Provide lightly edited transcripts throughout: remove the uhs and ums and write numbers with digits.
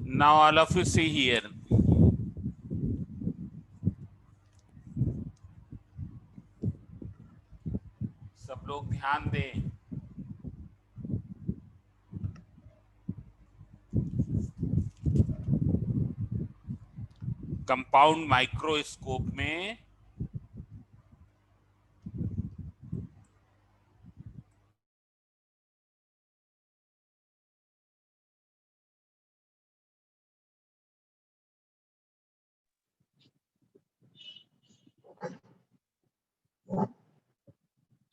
Now all of you see here. सब लोग ध्यान दें. कंपाउंड माइक्रोस्कोप में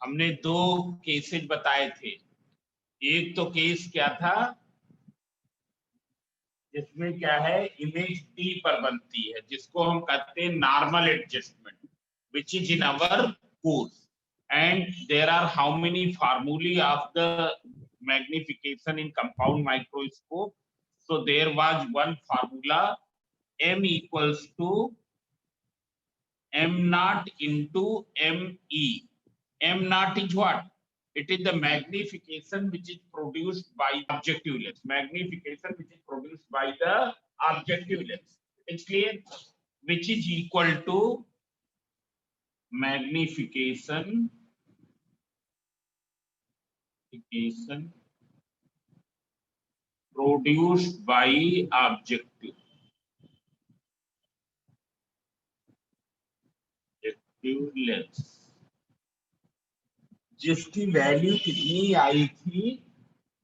हमने दो केसेस बताए थे. एक तो केस क्या था जिसमें क्या है इमेज टी पर बनती है, जिसको हम कहते हैं normal adjustment, which is in our course. And there are how many formulae of the magnification in compound microscope? So there was one formula, m equals to m naught into me. M naught is what? It is the magnification which is produced by objective lens. Magnification which is produced by the objective lens. It's clear? Which is equal to magnification produced by objective lens, जिसकी value कितनी आई थी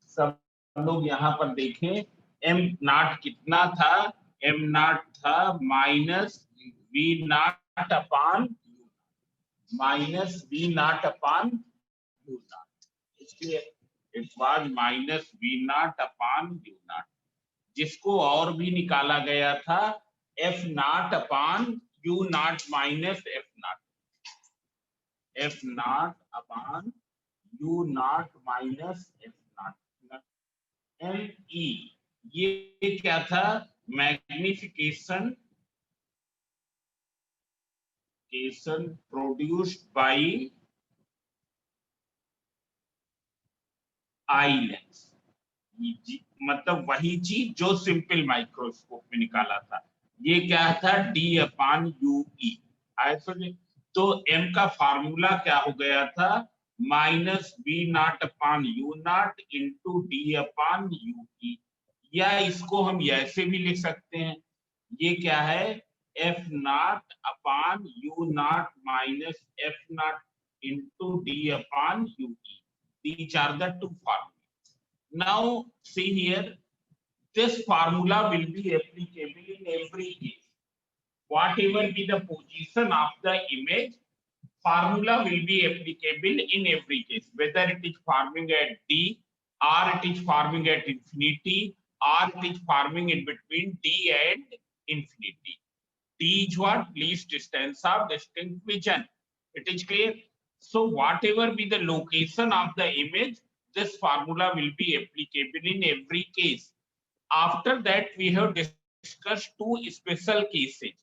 सब लोग यहाँ पर देखें. M nought कितना था? एम नॉट था minus we not upon minus we not upon you nought. इसलिए it was minus we not upon you nought, जिसको और भी निकाला गया था f nought upon you nought minus f nought. F nought upon you nought minus f nought. M e ये क्या था? Magnification produced by eye lens. मतलब वही चीज जो सिंपल माइक्रोस्कोप में निकाला था. ये क्या था? D upon U E. तो एम का फार्मूला क्या हो गया था? Minus B naught upon you naught into D upon U E. या इसको हम ऐसे भी लिख सकते हैं. ये क्या है? F nought upon you nought minus f not into D upon U E. These are the two formulas. Now see here, this formula will be applicable in every case. Whatever be the position of the image, formula will be applicable in every case, whether it is forming at D or it is forming at infinity or it is forming in between D and infinity. D is what? Least distance of distinct vision. It is clear? So whatever be the location of the image, this formula will be applicable in every case. After that, we have discussed two special cases.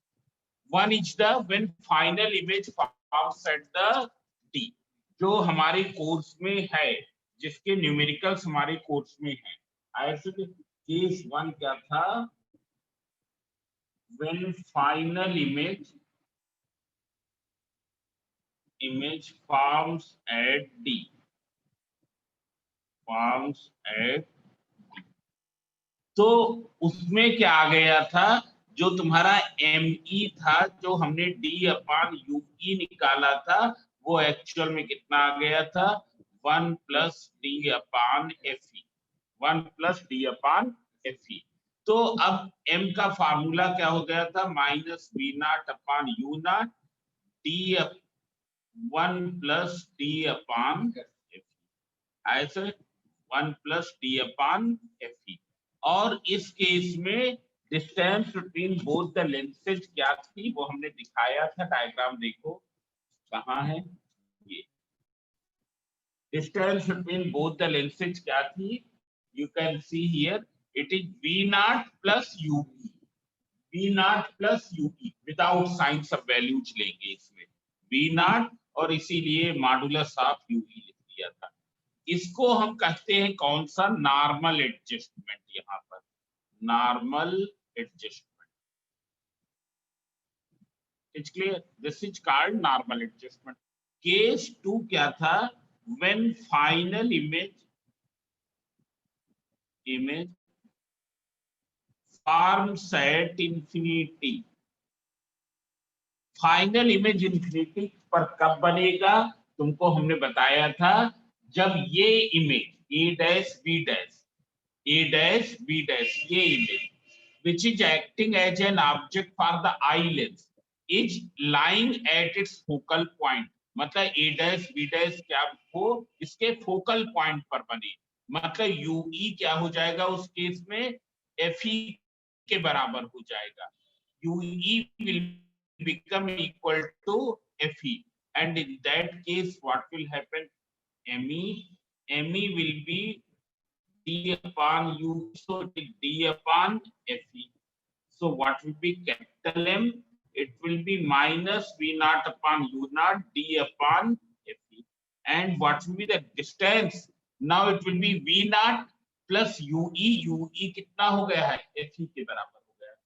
One is the when final image forms at the D, जो हमारे course में है, जिसके numericals हमारे course में है. ऐसे case one क्या था? When final image forms at D. तो उसमें क्या आ गया था? जो तुम्हारा एम ई था, जो हमने डी अपान यू ई निकाला था, वो एक्चुअल में कितना आ गया था? 1 plus D upon F E. 1 plus D upon F E. तो अब m का फार्मूला क्या हो गया था? Minus we not upon you naught D 1 plus D upon F. ऐसे 1 plus D upon F E. और इस केस में distance between both the lenses क्या थी वो हमने दिखाया था. डायग्राम देखो कहाँ है. ये distance between both the lenses क्या थी? You can see here, it is V naught plus UE. V naught plus UE without science of values लेंगे इसमें. V naught और इसीलिए मॉडुलस ऑफ UE लिख दिया था. इसको हम कहते हैं कौन सा? Normal adjustment. यहाँ पर normal adjustment. It's clear? This is called normal adjustment. Case 2 क्या था? When final image forms at infinity. Final image infinity पर कब बनेगा? तुमको हमने बताया था जब ये image A dash B dash ये image which is acting as an object for the eye lens is lying at its focal point. मतलब ए डैश बी डैश क्या हो इसके फोकल पॉइंट पर बने, मतलब यूई क्या हो जाएगा उस केस में? एफई के बराबर हो जाएगा. UE will become equal to fe, and in that case what will happen? me will be d upon u, so d upon fe. So what will be capital M? It will be minus v naught upon u naught d upon fe. And what will be the distance? Now it will be v naught plus ue कितना हो गया है? fe के बराबर हो गया है.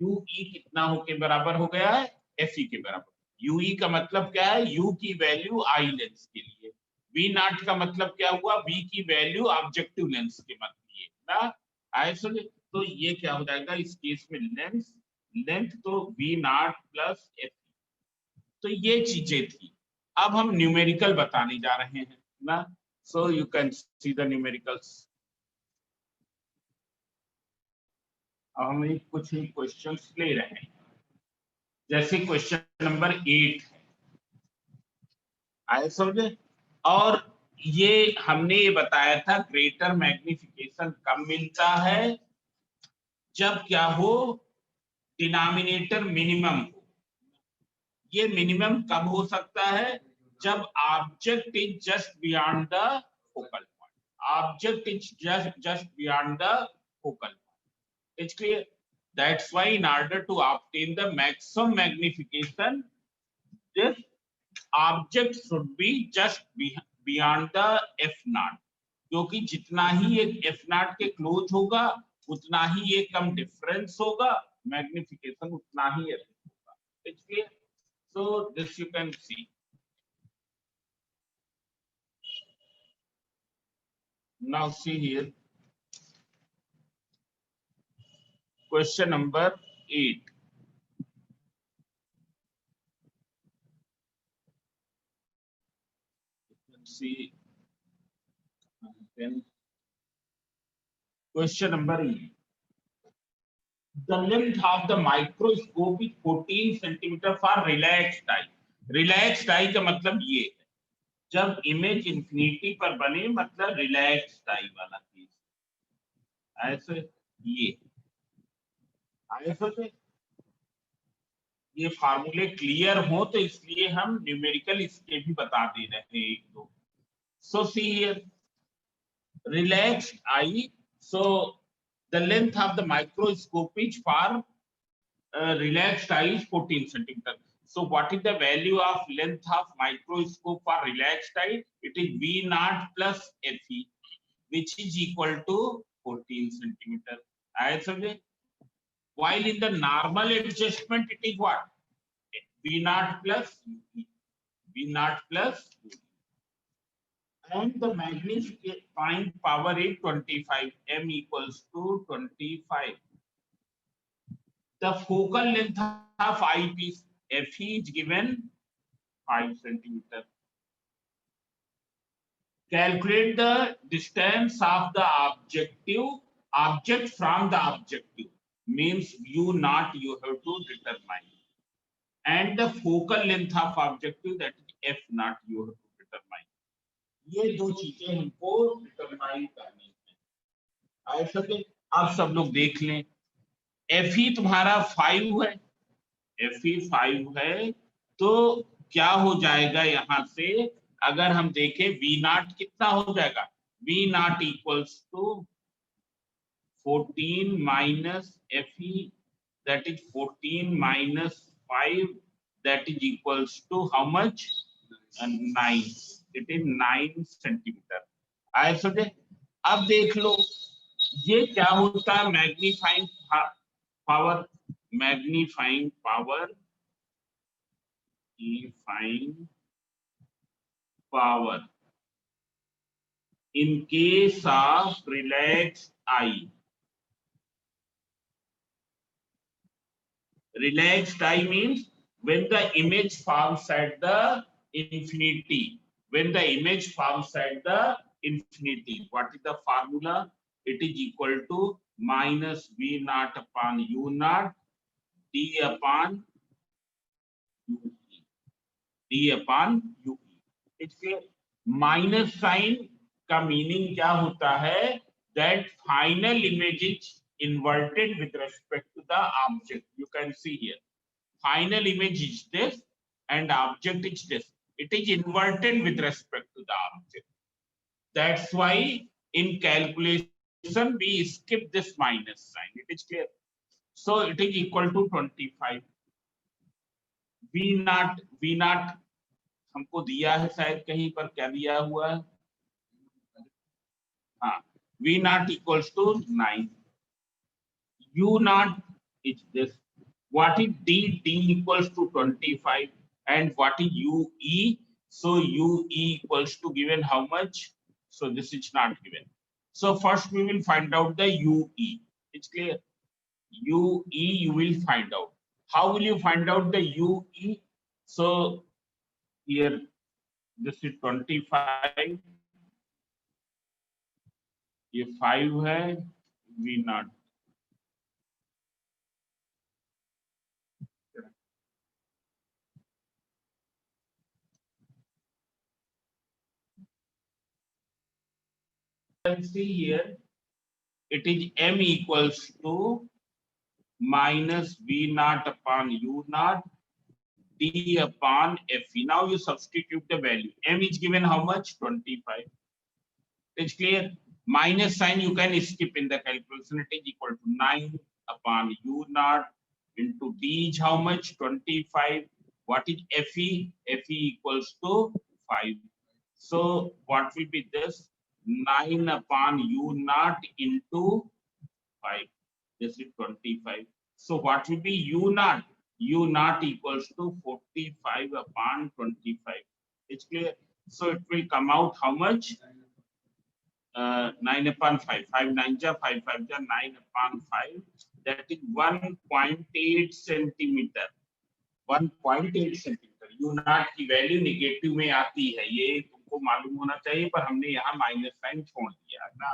ue कितना हो के बराबर हो गया है? fe के बराबर. ue का मतलब क्या है? u की वैल्यू आई लेंस के लिए. v naught का मतलब क्या हुआ? v की वैल्यू ऑब्जेक्टिव लेंस के मतलब ना. ऐसे तो ये क्या हो जाएगा इस केस में? लेंथ तो v naught प्लस f. तो ये चीजें थी. अब हम न्यूमेरिकल बताने जा रहे हैं ना. So you can see the numericals. अब हम कुछ ही क्वेश्चंस ले रहे हैं, जैसे क्वेश्चन नंबर 8 आए समझे. और ये हमने ये बताया था ग्रेटर मैग्निफिकेशन कब मिलता है? जब क्या हो? डिनोमिनेटर मिनिमम हो. ये मिनिमम कब हो सकता है? जब object is just beyond the focal point. Object is just beyond the focal point. It's clear? That's why in order to obtain the maximum magnification this object should be just beyond the F naught, क्योंकि जितना ही ये F not के close होगा उतना ही ये कम difference होगा, magnification उतना ही अधिक होगा. It's clear? So this you can see. Now see here. Question number 8. You can see. Then question number 8. The length of the microscope is 14 centimeter for relaxed eye. Relaxed eye का मतलब ये है जब image infinity पर बने, मतलब relaxed आई वाला case. ऐसे ये ऐसे ये फार्मूले क्लियर हो तो इसलिए हम न्यूमेरिकल इसके भी बता दे रहे हैं एक दो. So see here relaxed eye. So the length of the microscope is for relaxed eye is 14 centimeter. So what is the value of length of microscope for relaxed eye? It is v naught plus fe, which is equal to 14 centimeter. I समझे? While in the normal adjustment it is what? v naught plus u, v naught plus u. And the magnifying power is 25. M equals to 25. The focal length of eyepiece Fe is given 5 centimeter. Calculate the distance of the object from the objective. Means u naught you have to determine. And the focal length of objective, that is f naught you have to determine. ये दो चीजें हमको determine करनी है. ऐसा कि आप सब लोग देख लें. Fe तुम्हारा 5 है, Fe 5 है, तो क्या हो जाएगा यहां से? अगर हम देखें v naught कितना हो जाएगा? v naught equals to 14 minus Fe, that is 14 minus 5, that is equals to how much? 9. It is 9 centimeter. ऐसे अब देख लो ये क्या होता है? Magnifying power, magnifying power, magnifying power in case of relaxed eye. Relaxed eye means when the image forms at the infinity. When the image forms at the infinity, what is the formula? It is equal to minus v naught upon u naught d upon u e. d upon u e. It's clear? Minus sine का meaning क्या होता है? That final image is inverted with respect to the object. You can see here. Final image is this and object is this. It is inverted with respect to the object. That's why in calculation we skip this minus sign. It is clear. So it is equal to 25. V naught हमको दिया है शायद कहीं पर, क्या दिया हुआ है? हाँ, V naught equals to 9. U naught is this. What is D? D equals to 25. And what is UE? So UE equals to given how much? So this is not given. So first we will find out the UE. It's clear. UE you will find out. How will you find out the UE? So here this is 25. ये 5 है, V naught. Can see here it is M equals to minus V naught upon U naught D upon FE. Now you substitute the value. M is given how much? 25. It's clear. Minus sign you can skip in the calculation. It is equal to 9 upon U naught into D is how much? 25. What is FE? FE equals to 5. So what will be this? 9 upon U naught into 5. This is 25. So what will be U naught? U naught equals to 45 upon 25. It's clear. So it will come out how much? 9 upon 5. 5 9 ja, 5 5 ja, 9 upon 5. That is 1.8 centimeter. 1.8 centimetre. You not की value negative में आती है, ये तुमको मालूम होना चाहिए, पर हमने यहाँ माइनस साइन छोड़ दिया है ना.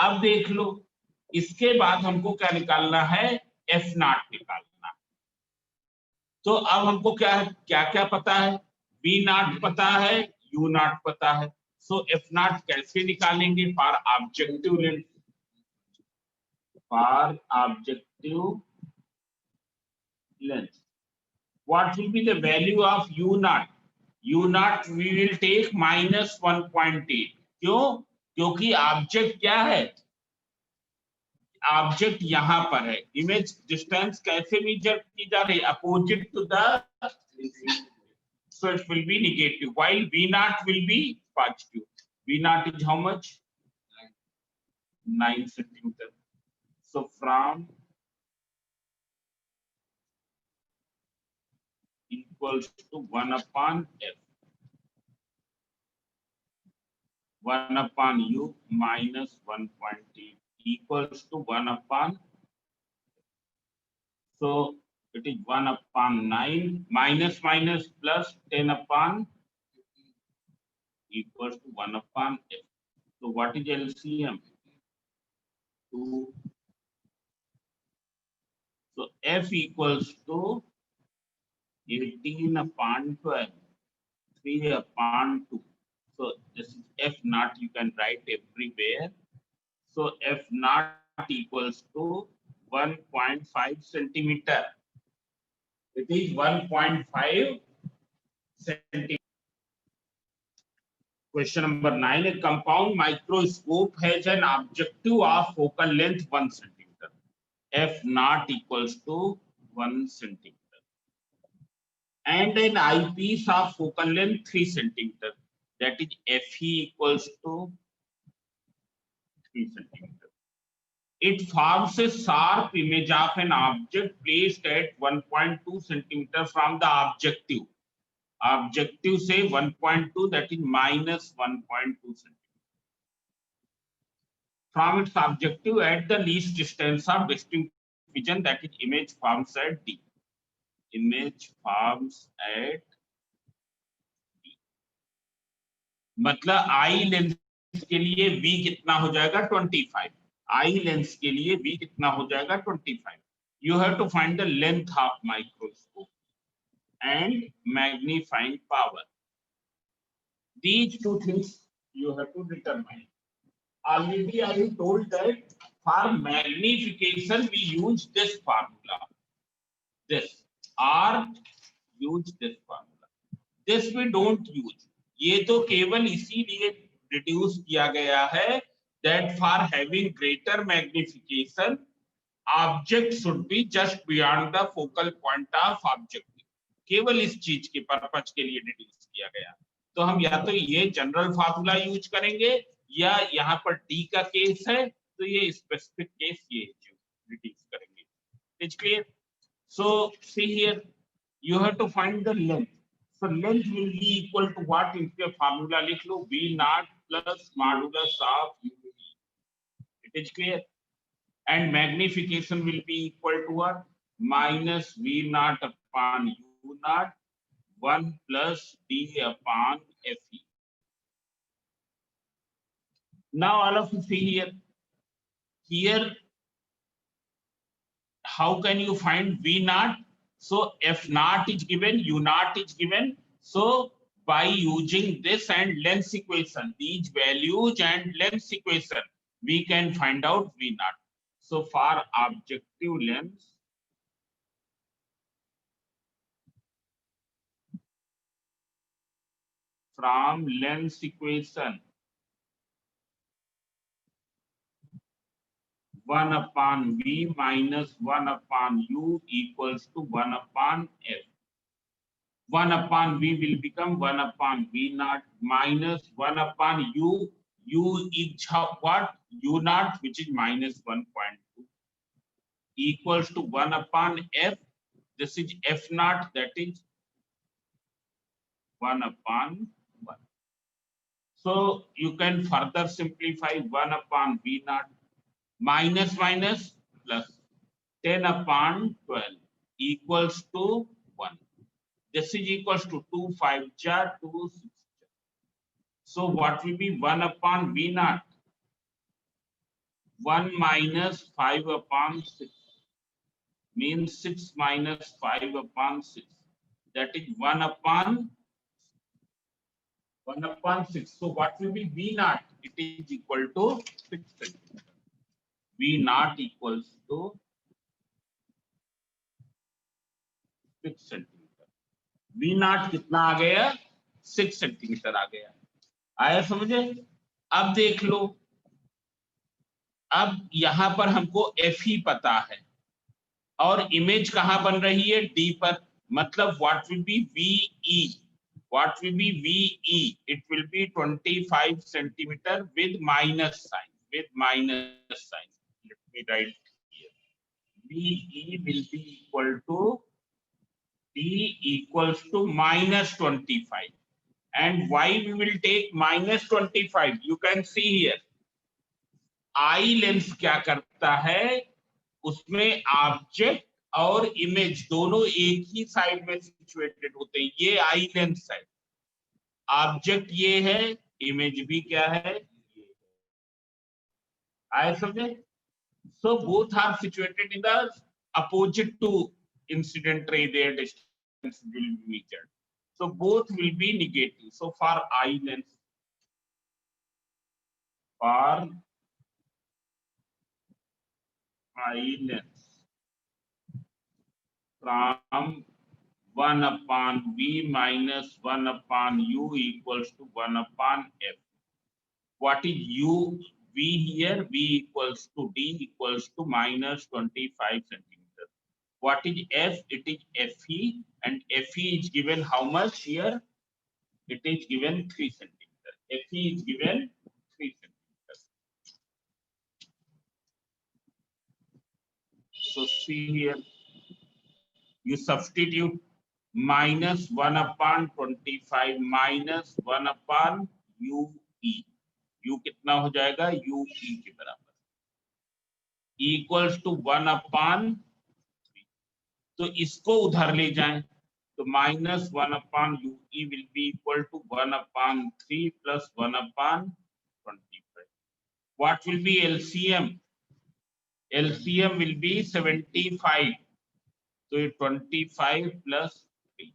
अब देख लो, इसके बाद हमको क्या निकालना है? एफ नॉट निकालना. तो अब हमको क्या क्या क्या पता है? बी नॉट पता है, यू नॉट पता है. सो एफ नॉट कैसे निकालेंगे? For objective length, for objective length. What will be the value of U naught? U naught we will take minus 1.8. क्यों? क्योंकि ऑब्जेक्ट क्या है? ऑब्जेक्ट यहाँ पर है. इमेज डिस्टेंस कैसे मेजर की जा रही है? Opposite to the, so it will be negative, while V naught will be positive. V naught is how much? 9 centimeter. So from equals to 1 upon F. 1 upon U minus 1.8 equals to 1 upon. So it is 1 upon 9 minus minus plus 10 upon equals to 1 upon F. So what is LCM? 2. So F equals to 18 upon 12, 3 upon 2. So this is F naught, you can write everywhere. So F naught equals to 1.5 centimeter. It is 1.5 centimeter. Question number 9. A compound microscope has an objective of focal length 1 centimeter. F naught equals to 1 centimeter. And an eyepiece of focal length 3 centimeter. That is Fe equals to 3 centimeter. It forms a sharp image of an object placed at 1.2 centimeter from the objective. Objective say 1.2, that is minus 1.2 centimeter. From its objective at the least distance of distinct vision, that is image forms at D. Image forms at D. मतलब eye lens के लिए V कितना हो जाएगा 25. Eye lens के लिए V कितना हो जाएगा 25. You have to find the length of microscope and magnifying power. These two things you have to determine. Already I have told that for magnification we use this formula. This or use this formula. This we don't use. ये तो केवल इसीलिए reduce किया गया है that for having greater magnification, object should be just beyond the focal point of objective. केवल इस चीज के पर्पज के लिए reduce किया गया. तो हम या तो ये जनरल फार्मूला यूज करेंगे या यहाँ पर डी का केस है तो ये स्पेसिफिक केस ये रिड्यूस करेंगे. It's clear. So see here you have to find the length. So length will be equal to what. इनके फार्मूला लिख लो v naught plus modulus of u. It is clear. And magnification will be equal to what? Minus v naught upon u naught 1 plus d upon fe. Now all of you see here. Here, how can you find v naught? So f naught is given, u naught is given. So by using this and length equation, these values and length equation, we can find out v naught. So for objective length, from length equation 1 upon v minus 1 upon u equals to 1 upon f. 1 upon v will become 1 upon v naught minus 1 upon u. U is what? U naught, which is minus 1.2, equals to 1 upon f. This is f naught, that is 1 upon 1. So you can further simplify 1 upon v naught minus minus plus 10 upon 12 equals to 1. This is equals to 2 5 jar 2 6. So what will be 1 upon v naught? 1 minus 5 upon 6 means 6 minus 5 upon 6. That is 1 upon 6. So what will be v naught? It is equal to 6 centimeter. V naught equals to 6 centimeter. V naught कितना आ गया? 6 centimetre आ गया. आया समझे? अब देख लो, अब यहां पर हमको एफ ही पता है और इमेज कहां बन रही है? डी पर. मतलब what will be VE? What will be VE? It will be 25 centimeter with minus sign. With minus sign. Let me write here. VE will be equal to D equals to minus 25. And why we will take minus 25? You can see here. Eye lens क्या करता है? उसमें object और image दोनों एक ही side में situated होते हैं. ये आई लेंस है. ऑब्जेक्ट ये है, इमेज भी क्या है? आए समझे? So both are situated in the opposite to incident ray. Their distance will be measured. So both will be negative. So for eye lens, from 1 upon v minus 1 upon u equals to 1 upon f. What is u? V here, v equals to d equals to minus 25 centimeter. What is f? It is fe, and fe is given how much here? It is given 3 centimeter. Fe is given 3 centimeter. So see here, you substitute minus 1 upon 25 minus 1 upon UE. U कितना हो जाएगा? UE के बराबर equals to 1 upon, तो इसको उधर ले जाएं तो minus 1 upon UE will be equal to 1 upon 3 plus 1 upon 25. What will be LCM? LCM will be 75. So 25 plus 3,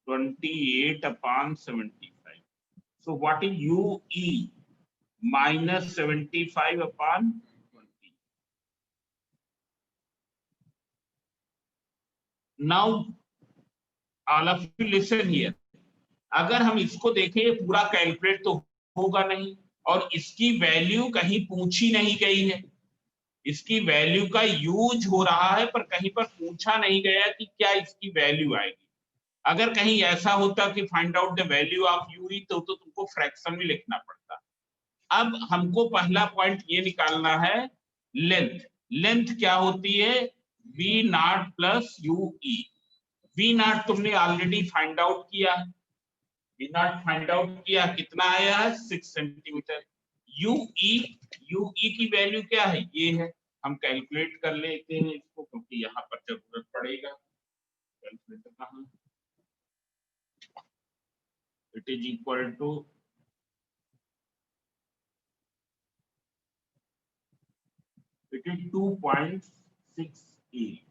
28 upon 75. So what is UE? Minus 75 upon 20. Now all of you listen here. अगर हम इसको देखें पूरा calculate तो होगा नहीं, और इसकी वैल्यू कहीं पूछी नहीं गई है, इसकी वैल्यू का यूज हो रहा है पर कहीं पर पूछा नहीं गया कि क्या इसकी वैल्यू आएगी। अगर कहीं ऐसा होता कि find out the value of UE तो तुमको फ्रैक्शन में लिखना पड़ता। अब हमको पहला पॉइंट ये निकालना है लेंथ। लेंथ क्या होती है? V not plus UE। V not तुमने ऑलरेडी फाइंड आउट किया है, V नॉट फाइंड आउट किया, कितना आया है? 6 सेंटीमीटर। UE की वैल्यू क्या है? ये है, हम कैलकुलेट कर लेते हैं इसको क्योंकि यहाँ पर जरूरत पड़ेगा। कैलकुलेटर कहाँ? It is equal to it is 2.68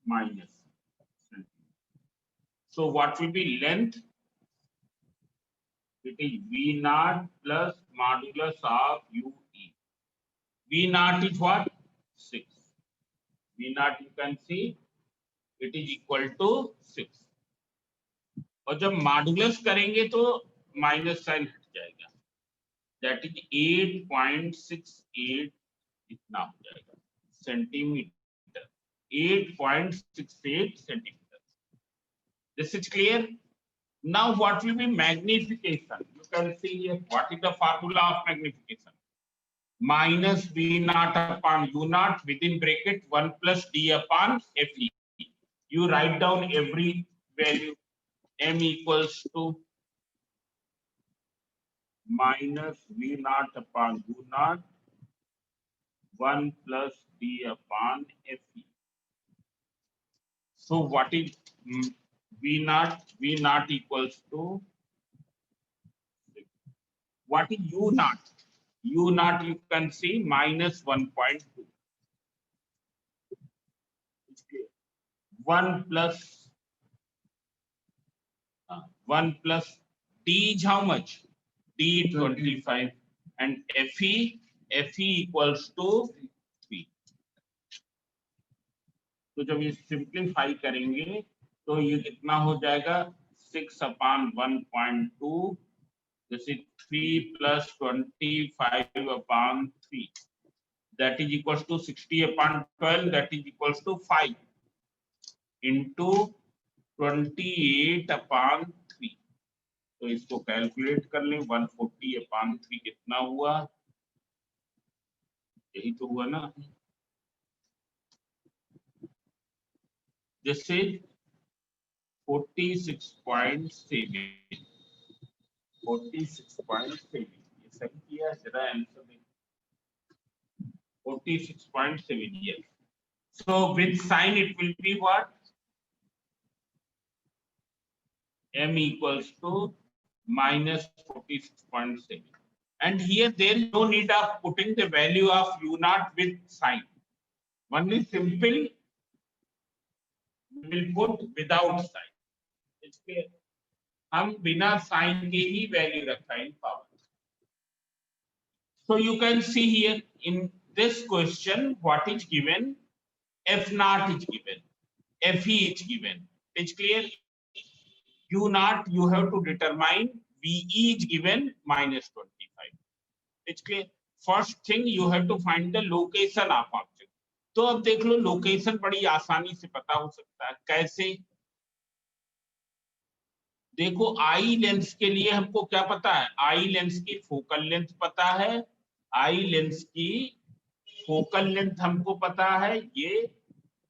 minus. So what will be length? It is V naught plus modulus of UE. V naught is what? 6. V naught you can see it is equal to 6. और जब modulus करेंगे तो minus sign हट जाएगा, that is 8.68 इतना हो जाएगा centimetre, 8.68 centimeters. This is clear. Now what will be magnification? You can see here what is the formula of magnification. Minus V naught upon U naught within bracket 1 plus D upon FE. You write down every value. M equals to minus V naught upon U naught 1 plus D upon FE. So what is V naught? V naught equals to, what is U naught? U naught you can see minus 1.2. 1 plus D is how much? D 25 and FE equals to 3. तो जब ये simplify करेंगे तो ये कितना हो जाएगा? 6 upon 1.2. This is 3 plus 25 upon 3. That is equals to 60 upon 12. That is equals to 5 into 28 upon 3. तो इसको कैलकुलेट कर लें, 140 upon 3 कितना हुआ? यही तो हुआ ना। This is 46.7. 46.7 ये सही किया, जरा आंसर दें। 46.7, yes. So with sign it will be what? M equals to minus 46.7. And here there is no need of putting the value of U naught with sign. Only simple we will put without sign. इसके हम बिना sign के ही value रखा है इन power. So you can see here in this question what is given? F naught is given, FE is given. It's clear? U naught you have to determine, VE is given minus 25. It's clear? First thing you have to find the location of object. तो अब देख लो location बड़ी आसानी से पता हो सकता है। कैसे? देखो आई लेंस के लिए हमको क्या पता है? आई लेंस की फोकल लेंथ पता है आई लेंस की फोकल लेंथ हमको पता है ये,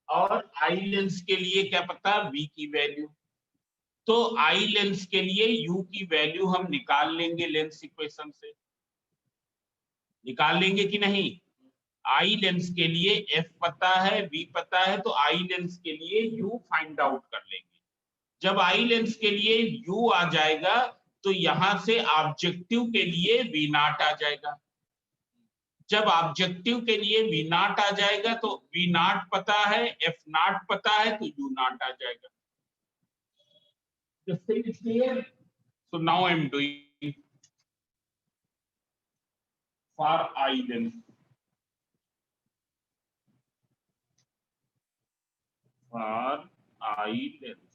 और आई लेंस के लिए क्या पता, v की वैल्यू। तो आई लेंस के लिए u की वैल्यू हम निकाल लेंगे, लेंस इक्वेशन से निकाल लेंगे कि नहीं। आई लेंस के लिए f पता है, v पता है, तो आई लेंस के लिए u फाइंड आउट कर लेंगे। जब आई लेंस के लिए u आ जाएगा तो यहां से ऑब्जेक्टिव के लिए v नॉट आ जाएगा। जब ऑब्जेक्टिव के लिए v नॉट आ जाएगा तो v नॉट पता है, f नॉट पता है, तो u नॉट आ जाएगा। The thing is clear? So now I am doing for I length. For I length,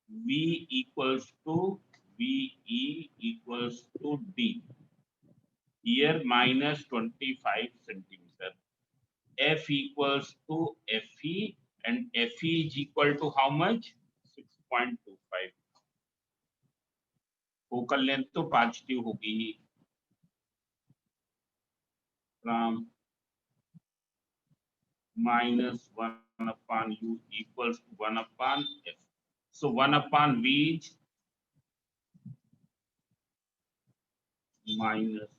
V equals to VE equals to D. Here minus 25 centimeter. F equals to FE, and FE is equal to how much? 6.25. Focal length तो positive होगी from minus 1 upon U equals to 1 upon F. So 1 upon V is minus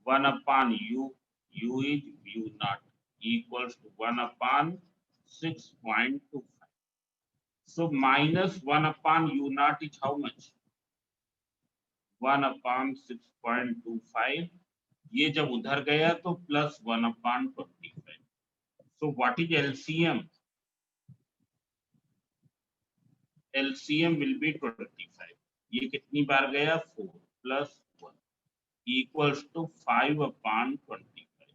1 upon U, U is U naught, equals to 1 upon 6.25. So minus 1 upon U naught is how much? 1 upon 6.25. ये जब उधर गया तो plus 1 upon 25. So what is LCM? LCM will be 25. ये कितनी बार गया? 4 plus 1 equals to 5 upon 25.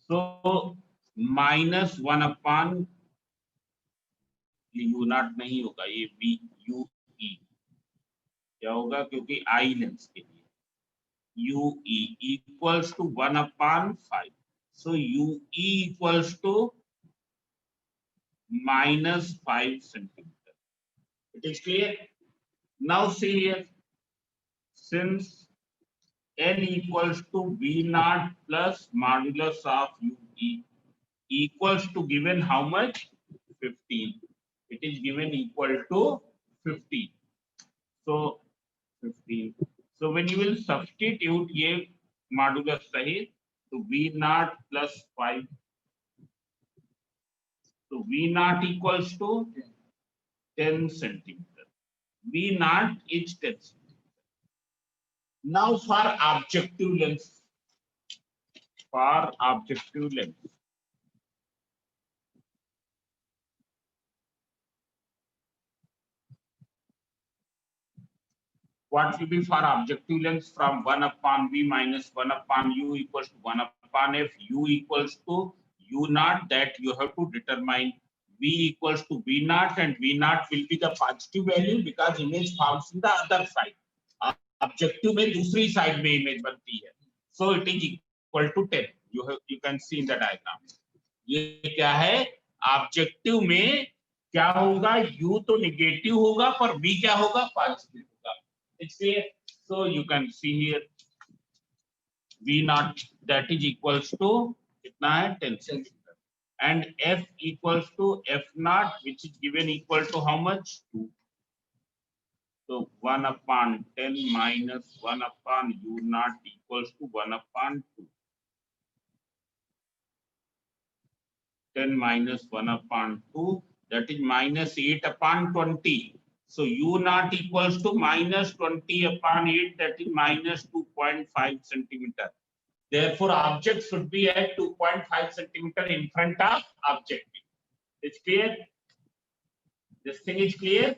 So minus 1 upon U not नहीं होगा, ये V U E क्या होगा, क्योंकि आई लेंस के लिए U E equals to 1 upon 5. So U E equals to minus 5 centimeter. It is clear? Now see here, since L equals to V naught plus modulus of U E equals to given how much? 15. It is given equal to 15. So 15. So when you will substitute ये modulus सहित, तो V naught plus 5. So V naught equals to 10 centimeter. V naught is 10 centimeter. Now for objective length. For objective length. What will be for objective length from 1 upon V minus 1 upon U equals to 1 upon F, U equals to U naught, that you have to determine V equals to V naught, and V naught will be the positive value because image forms in the other side. Objective में दूसरी side में image बनती है. So it is equal to 10. You can see in the diagram. ये क्या है? Objective में क्या होगा? U तो negative होगा पर V क्या होगा? Positive होगा. It's clear. So you can see here V naught that is equals to कितना है? 10 centimeter, and F equals to F naught, which is given equal to how much? 2. So 1 upon 10 minus 1 upon U naught equals to 1 upon 2. 10 minus 1 upon 2, that is minus 8 upon 20. So U naught equals to minus 20 upon 8, that is minus 2.5 centimeter. Therefore, object should be at 2.5 centimeter in front of object. It's clear? This thing is clear?